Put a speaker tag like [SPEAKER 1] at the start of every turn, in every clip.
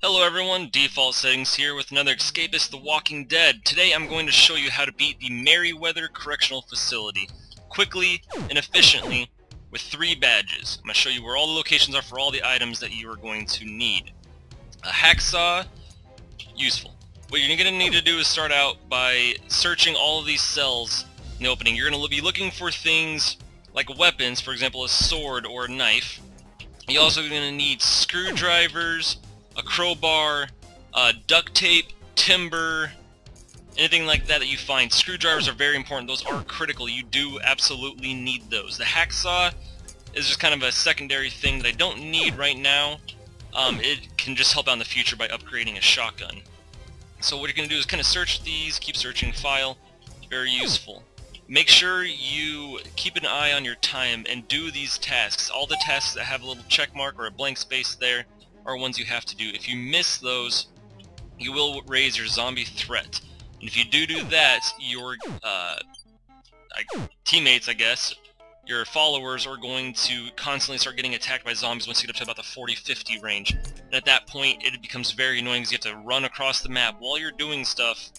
[SPEAKER 1] Hello everyone, Default Settings here with another Escapist The Walking Dead. Today I'm going to show you how to beat the Meriwether Correctional Facility quickly and efficiently with 3 badges. I'm going to show you where all the locations are for all the items that you are going to need. A hacksaw, useful. What you're going to need to do is start out by searching all of these cells in the opening. You're going to be looking for things like weapons, for example a sword or a knife. You're also going to need screwdrivers, a crowbar, duct tape, timber, anything like that you find. Screwdrivers are very important. Those are critical. You do absolutely need those. The hacksaw is just kind of a secondary thing that I don't need right now. It can just help out in the future by upgrading a shotgun. So what you're going to do is kind of search these, keep searching file. Very useful. Make sure you keep an eye on your time and do these tasks. All the tasks that have a little check mark or a blank space there are ones you have to do. If you miss those, you will raise your zombie threat. And if you do that, your teammates, I guess, your followers are going to constantly start getting attacked by zombies once you get up to about the 40-50 range. And at that point, it becomes very annoying because you have to run across the map while you're doing stuff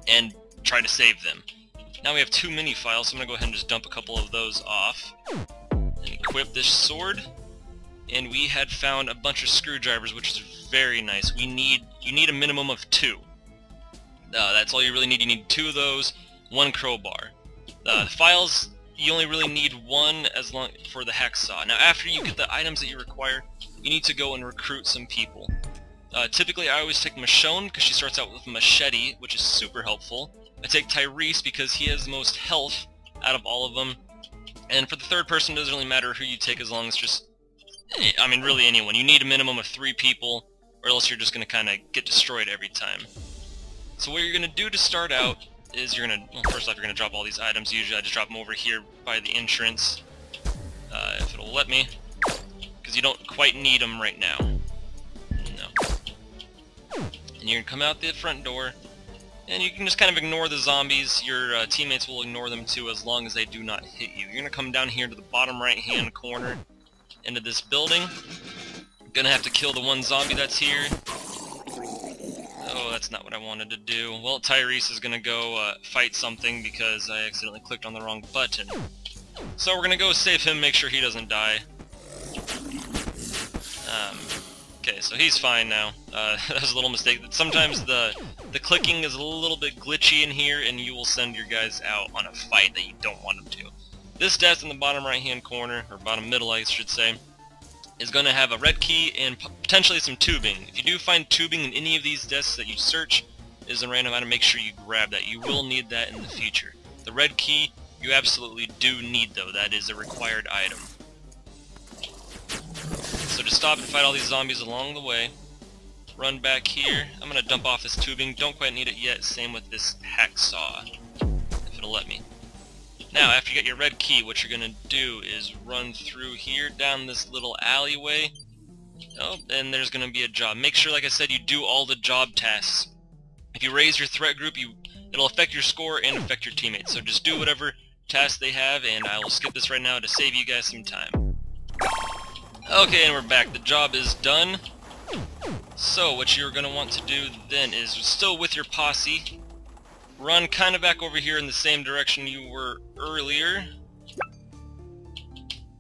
[SPEAKER 1] and try to save them. Now we have 2 mini files, so I'm going to go ahead and just dump a couple of those off. And equip this sword. And we had found a bunch of screwdrivers, which is very nice. You need a minimum of 2. That's all you really need. You need 2 of those, 1 crowbar. The files, you only really need 1 for the hacksaw. Now after you get the items that you require, you need to go and recruit some people. Typically I always take Michonne because she starts out with a machete, which is super helpful. I take Tyrese because he has the most health out of all of them. And for the third person, it doesn't really matter who you take as long as just... I mean, really anyone. You need a minimum of 3 people, or else you're just going to kind of get destroyed every time. So what you're going to do to start out is you're going to, well, first off, you're going to drop all these items. Usually I just drop them over here by the entrance, if it'll let me, because you don't quite need them right now. No. And you're going to come out the front door, and you can just kind of ignore the zombies. Your teammates will ignore them too, as long as they do not hit you. You're going to come down here to the bottom right-hand corner, into this building. Gonna have to kill the 1 zombie that's here. Oh, that's not what I wanted to do. Well, Tyrese is gonna go fight something because I accidentally clicked on the wrong button. So we're gonna go save him, make sure he doesn't die. Okay, so he's fine now. That was a little mistake. Sometimes the clicking is a little bit glitchy in here, and you will send your guys out on a fight that you don't want them to. This desk in the bottom right hand corner, or bottom middle I should say, is going to have a red key and potentially some tubing. If you do find tubing in any of these desks that you search, it is a random item, make sure you grab that. You will need that in the future. The red key, you absolutely do need though. That is a required item. So to stop and fight all these zombies along the way, run back here. I'm going to dump off this tubing. Don't quite need it yet. Same with this hacksaw, if it'll let me. Now, after you get your red key, what you're going to do is run through here, down this little alleyway. Oh, and there's going to be a job. Make sure, like I said, you do all the job tasks. If you raise your threat group, it'll affect your score and affect your teammates. So just do whatever tasks they have, and I will skip this right now to save you guys some time. Okay, and we're back. The job is done. So, what you're going to want to do then is, still with your posse, run kind of back over here in the same direction you were earlier.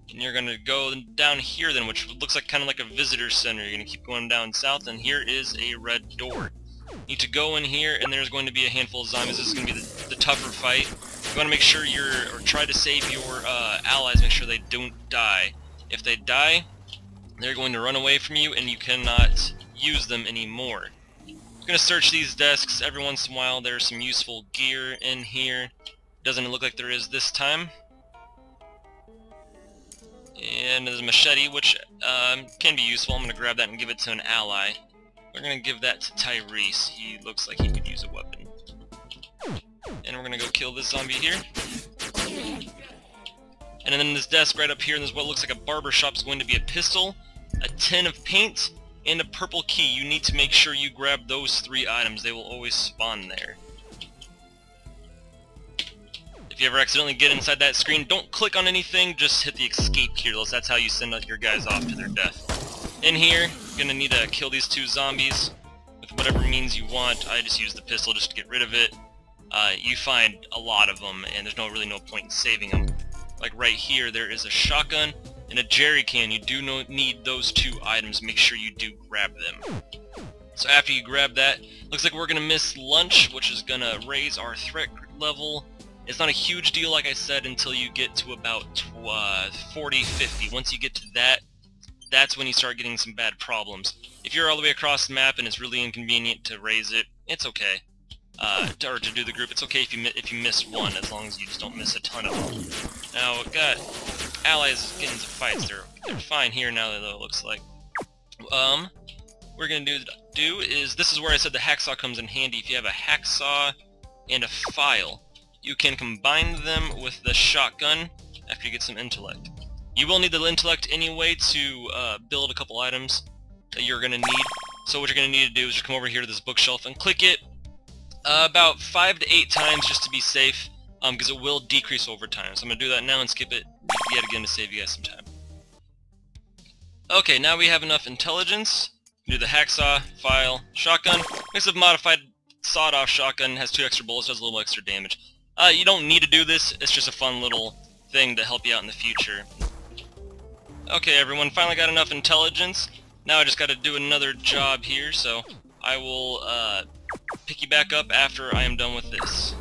[SPEAKER 1] And you're going to go down here then, which looks like kind of like a visitor center. You're going to keep going down south, and here is a red door. You need to go in here, and there's going to be a handful of zombies. This is going to be the tougher fight. You want to make sure or try to save your allies, make sure they don't die. If they die, they're going to run away from you, and you cannot use them anymore. I'm going to search these desks. Every once in a while there's some useful gear in here. Doesn't look like there is this time. And there's a machete, which can be useful. I'm going to grab that and give it to an ally. We're going to give that to Tyrese. He looks like he could use a weapon. And we're going to go kill this zombie here. And then this desk right up here, there's what looks like a barber shop, is going to be a pistol, a tin of paint, and a purple key. You need to make sure you grab those 3 items. They will always spawn there. If you ever accidentally get inside that screen, don't click on anything, just hit the escape key. That's how you send your guys off to their death. In here, gonna need to kill these 2 zombies with whatever means you want. I just use the pistol just to get rid of it. You find a lot of them, and there's really no point in saving them. Like right here, there is a shotgun and a jerry can. You do need those 2 items. Make sure you do grab them. So after you grab that, looks like we're gonna miss lunch, which is gonna raise our threat level. It's not a huge deal, like I said, until you get to about 40, 50. Once you get to that, that's when you start getting some bad problems. If you're all the way across the map and it's really inconvenient to raise it, it's okay. Or to do the group, it's okay if you miss one, as long as you just don't miss a ton of them. Now, we've got allies getting into fights. They're fine here now, though, it looks like. What we're gonna do is, this is where I said the hacksaw comes in handy. If you have a hacksaw and a file, you can combine them with the shotgun after you get some intellect. You will need the intellect anyway to build a couple items that you're gonna need. So what you're gonna need to do is just come over here to this bookshelf and click it about 5 to 8 times just to be safe, because it will decrease over time. So I'm gonna do that now and skip it yet again to save you guys some time. Okay, now we have enough intelligence. Do the hacksaw, file, shotgun. This is a modified sawed-off shotgun, has 2 extra bullets, does a little extra damage. You don't need to do this, it's just a fun little thing to help you out in the future. Okay everyone, finally got enough intelligence. Now I just gotta do another job here, so I will pick you back up after I am done with this.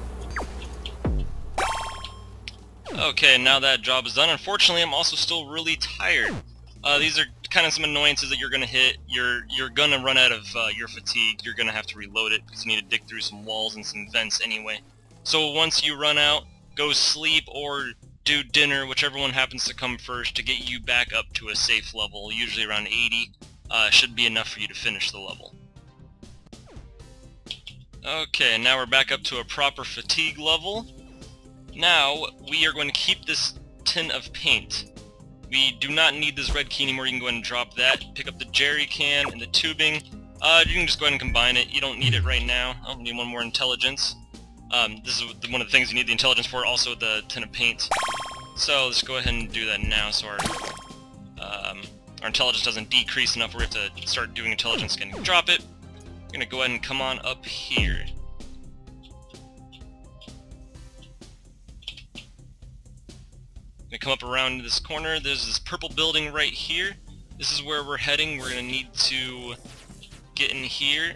[SPEAKER 1] Okay, now that job is done. Unfortunately, I'm also still really tired. These are kind of some annoyances that you're gonna hit. You're gonna run out of your fatigue. You're gonna have to reload it because you need to dig through some walls and some vents anyway. So once you run out, go sleep or do dinner, whichever one happens to come first, to get you back up to a safe level, usually around 80. Should be enough for you to finish the level. Okay, now we're back up to a proper fatigue level. Now, we are going to keep this tin of paint. We do not need this red key anymore. You can go ahead and drop that. Pick up the jerry can and the tubing. You can just go ahead and combine it. You don't need it right now. I need one more intelligence. This is one of the things you need the intelligence for, also the tin of paint. So let's go ahead and do that now so our intelligence doesn't decrease enough where we have to start doing intelligence again. Drop it. We're going to go ahead and come on up here. Gonna come up around this corner. There's this purple building right here. This is where we're heading. We're gonna need to get in here.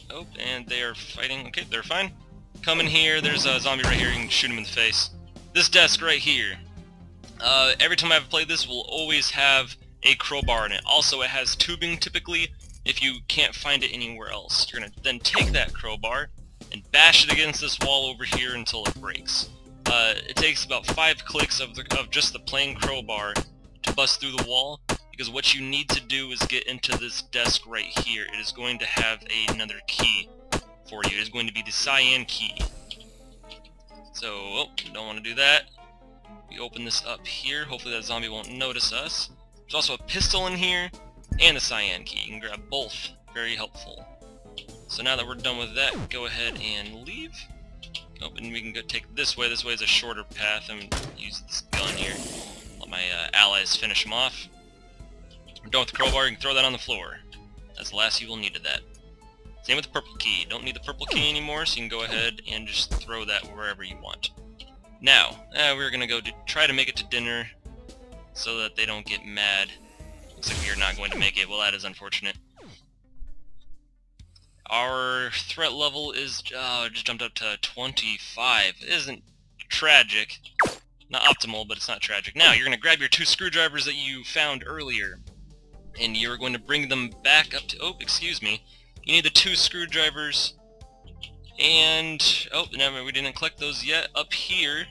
[SPEAKER 1] Oh, and they are fighting. Okay, they're fine. Come in here. There's a zombie right here. You can shoot him in the face. This desk right here. Every time I've played this, will always have a crowbar in it. Also, it has tubing typically. If you can't find it anywhere else, you're gonna then take that crowbar and bash it against this wall over here until it breaks. It takes about 5 clicks of just the plain crowbar to bust through the wall, because what you need to do is get into this desk right here. It is going to have another key for you. It is going to be the Cyan Key. So, don't want to do that. We open this up here. Hopefully that zombie won't notice us. There's also a pistol in here, and the Cyan Key. You can grab both. Very helpful. So now that we're done with that, go ahead and leave. Oh, and we can go take this way. This way is a shorter path. I'm going to use this gun here. Let my allies finish them off. We're done with the crowbar. You can throw that on the floor. That's the last you will need of that. Same with the purple key. Don't need the purple key anymore, so you can go ahead and just throw that wherever you want. Now, we're going to go try to make it to dinner so that they don't get mad. Looks like we are not going to make it. Well, that is unfortunate. Our threat level is just jumped up to 25. It isn't tragic. Not optimal, but it's not tragic. Now, you're going to grab your 2 screwdrivers that you found earlier, and you're going to bring them back up to... Oh, excuse me. You need the 2 screwdrivers, and... Oh, no, we didn't collect those yet. Up here,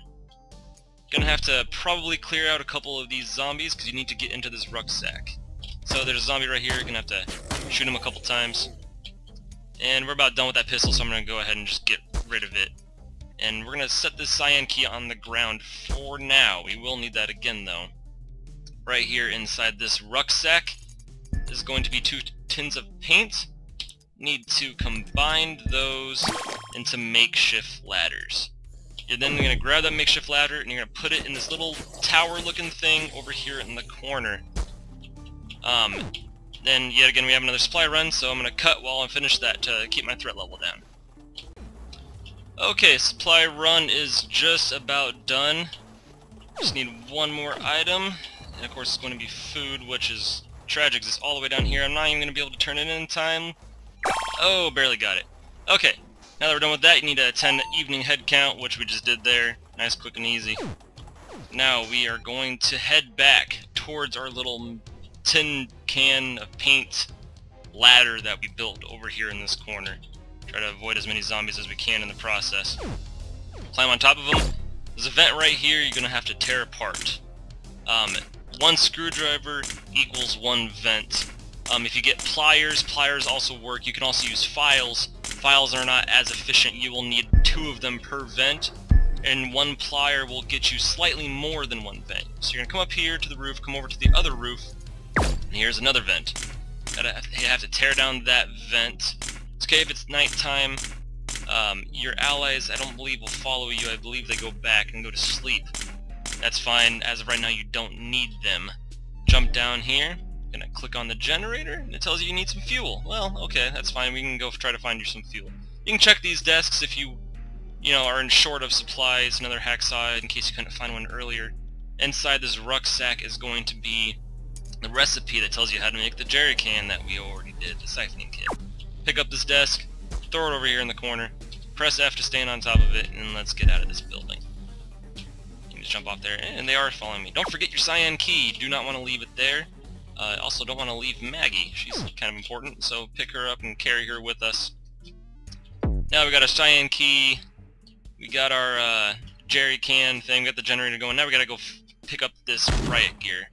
[SPEAKER 1] gonna have to probably clear out a couple of these zombies, because you need to get into this rucksack. So there's a zombie right here. You're gonna have to shoot him a couple times. And we're about done with that pistol, so I'm gonna go ahead and just get rid of it. And we're gonna set this Cyan Key on the ground for now. We will need that again, though. Right here inside this rucksack is going to be 2 tins of paint. Need to combine those into makeshift ladders. You're then going to grab that makeshift ladder and you're going to put it in this little tower looking thing over here in the corner. then yet again we have another supply run, so I'm going to cut while I finish that to keep my threat level down. Okay, supply run is just about done. Just need one more item, and of course it's going to be food, which is tragic because it's all the way down here. I'm not even going to be able to turn it in time. Oh, barely got it. Okay, now that we're done with that, you need to attend the evening head count, which we just did there. Nice, quick, and easy. Now we are going to head back towards our little tin can of paint ladder that we built over here in this corner. Try to avoid as many zombies as we can in the process. Climb on top of them. There's a vent right here you're going to have to tear apart. One screwdriver equals one vent. If you get pliers, pliers also work. You can also use files. Files are not as efficient. You will need 2 of them per vent, and 1 plier will get you slightly more than 1 vent. So you're going to come up here to the roof, come over to the other roof, and here's another vent. You have to tear down that vent. It's okay if it's nighttime. Your allies, I don't believe, will follow you. I believe they go back and go to sleep. That's fine. As of right now, you don't need them. Jump down here. Gonna click on the generator, and it tells you need some fuel. Well, okay, that's fine. We can go try to find you some fuel. You can check these desks if you are in short of supplies. Another hacksaw in case you couldn't find one earlier. Inside this rucksack is going to be the recipe that tells you how to make the jerry can that we already did, the siphoning kit. Pick up this desk, throw it over here in the corner, press F to stand on top of it, and let's get out of this building. You can just jump off there, and they are following me. Don't forget your Cyan Key. Do not want to leave it there. Also don't want to leave Maggie. She's kind of important, so pick her up and carry her with us. Now we got our Cyan Key, we got our jerry can thing, we got the generator going. Now we gotta go pick up this Riot Gear.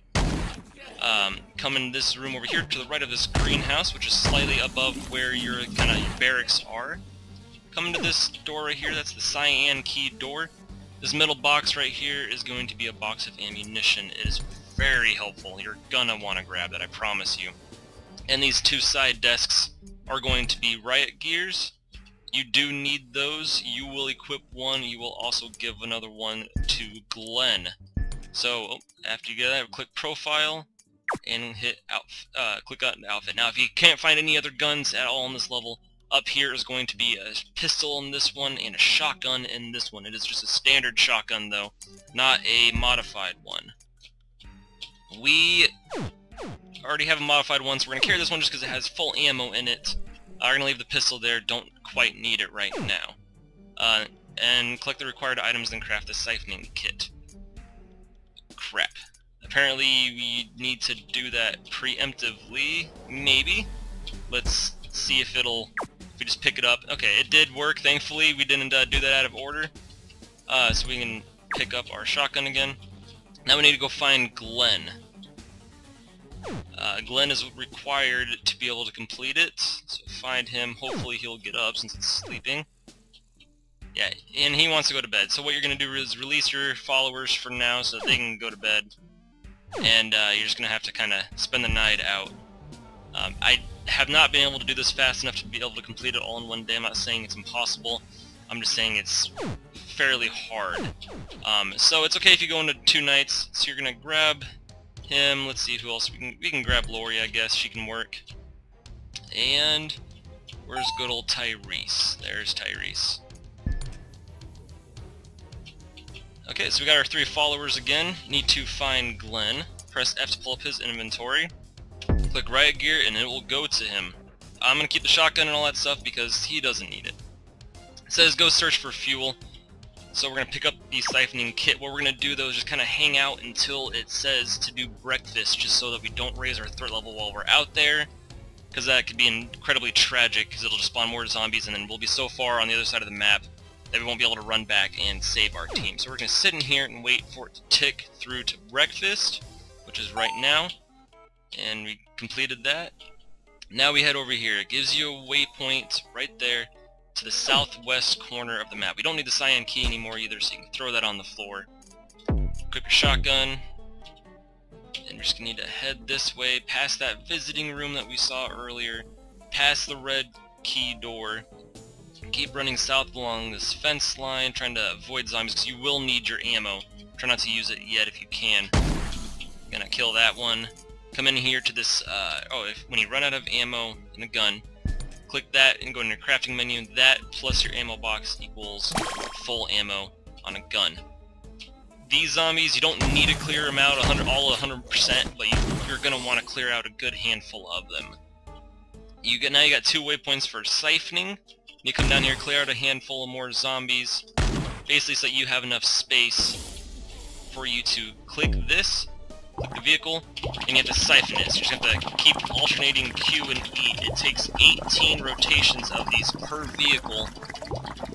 [SPEAKER 1] Come in this room over here to the right of this greenhouse, which is slightly above where your barracks are. Come into this door right here, that's the Cyan Key door. This middle box right here is going to be a box of ammunition. It is very helpful. You're gonna want to grab that, I promise you. And these 2 side desks are going to be Riot Gears. You do need those. You will equip one. You will also give another one to Glenn. So after you get that, click Profile and hit click on Outfit. Now if you can't find any other guns at all on this level, up here is going to be a pistol in this one and a shotgun in this one. It is just a standard shotgun though, not a modified one. We already have a modified one, so we're going to carry this one just because it has full ammo in it. I'm going to leave the pistol there, don't quite need it right now. And collect the required items, then craft the siphoning kit. Crap. Apparently we need to do that preemptively, maybe. Let's see if we just pick it up. Okay, it did work, thankfully. We didn't do that out of order. So we can pick up our shotgun again. Now we need to go find Glenn. Glenn is required to be able to complete it, so find him. Hopefully he'll get up since it's sleeping. Yeah, and he wants to go to bed. So what you're going to do is release your followers for now so that they can go to bed. And you're just going to have to kind of spend the night out. I have not been able to do this fast enough to be able to complete it all in one day. I'm not saying it's impossible. I'm just saying it's fairly hard. So it's okay if you go into 2 nights. So you're going to grab him. Let's see who else. We can grab Lori, I guess. She can work. And where's good old Tyrese? There's Tyrese. Okay, so we got our 3 followers again. Need to find Glenn. Press F to pull up his inventory. Click Riot Gear and it will go to him. I'm going to keep the shotgun and all that stuff because he doesn't need it. It says go search for fuel. So we're going to pick up the siphoning kit. What we're going to do though is just kind of hang out until it says to do breakfast, just so that we don't raise our threat level while we're out there. Because that could be incredibly tragic, because it'll just spawn more zombies and then we'll be so far on the other side of the map that we won't be able to run back and save our team. So we're going to sit in here and wait for it to tick through to breakfast, which is right now. And we completed that. Now we head over here. It gives you a waypoint right there to the southwest corner of the map. We don't need the Cyan Key anymore either, so you can throw that on the floor. Equip your shotgun. And we're just going to need to head this way, past that visiting room that we saw earlier, past the red key door. Keep running south along this fence line, trying to avoid zombies, because you will need your ammo. Try not to use it yet if you can. Gonna kill that one. come in here to this, when you run out of ammo in a gun, click that and go in your crafting menu. That plus your ammo box equals full ammo on a gun. These zombies, you don't need to clear them out all 100%, but you're going to want to clear out a good handful of them. Now you got 2 waypoints for siphoning. You come down here, clear out a handful of more zombies, basically so that you have enough space for you to click this, click the vehicle, and you have to siphon it. So you just have to keep alternating Q and E. It takes 18 rotations of these per vehicle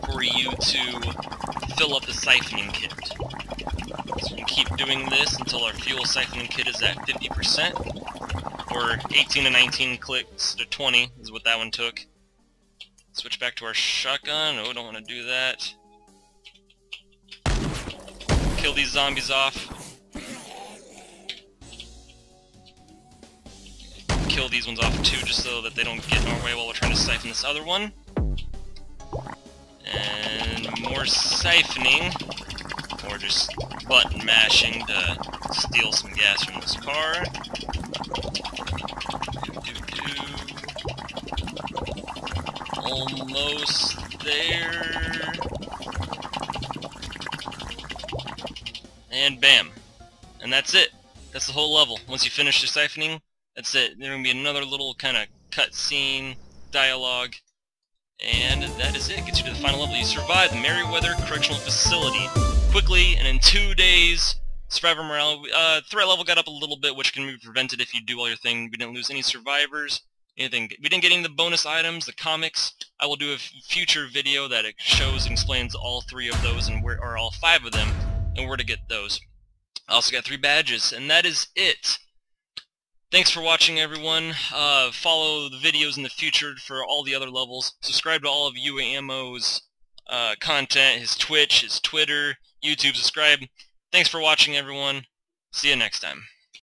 [SPEAKER 1] for you to fill up the siphoning kit. So we can keep doing this until our fuel siphoning kit is at 50%, or 18 to 19 clicks to 20 is what that one took. Switch back to our shotgun. Oh, don't want to do that. Kill these zombies off. Kill these ones off too, just so that they don't get in our way while we're trying to siphon this other one. And more siphoning, or just button mashing to steal some gas from this car. Almost there. And bam. And that's it. That's the whole level. Once you finish the siphoning, that's it. There's going to be another little kind of cutscene, dialogue, and that is it. Gets you to the final level. You survived the Meriwether Correctional Facility quickly, and in 2 days, survivor morale, threat level got up a little bit, which can be prevented if you do all your thing. We didn't lose any survivors. Anything. We didn't get any of the bonus items, the comics. I will do a future video that shows and explains all 3 of those, and where, or all 5 of them, and where to get those. I also got 3 badges, and that is it. Thanks for watching, everyone. Follow the videos in the future for all the other levels. Subscribe to all of UAMO's content, his Twitch, his Twitter, YouTube. Subscribe. Thanks for watching, everyone. See you next time.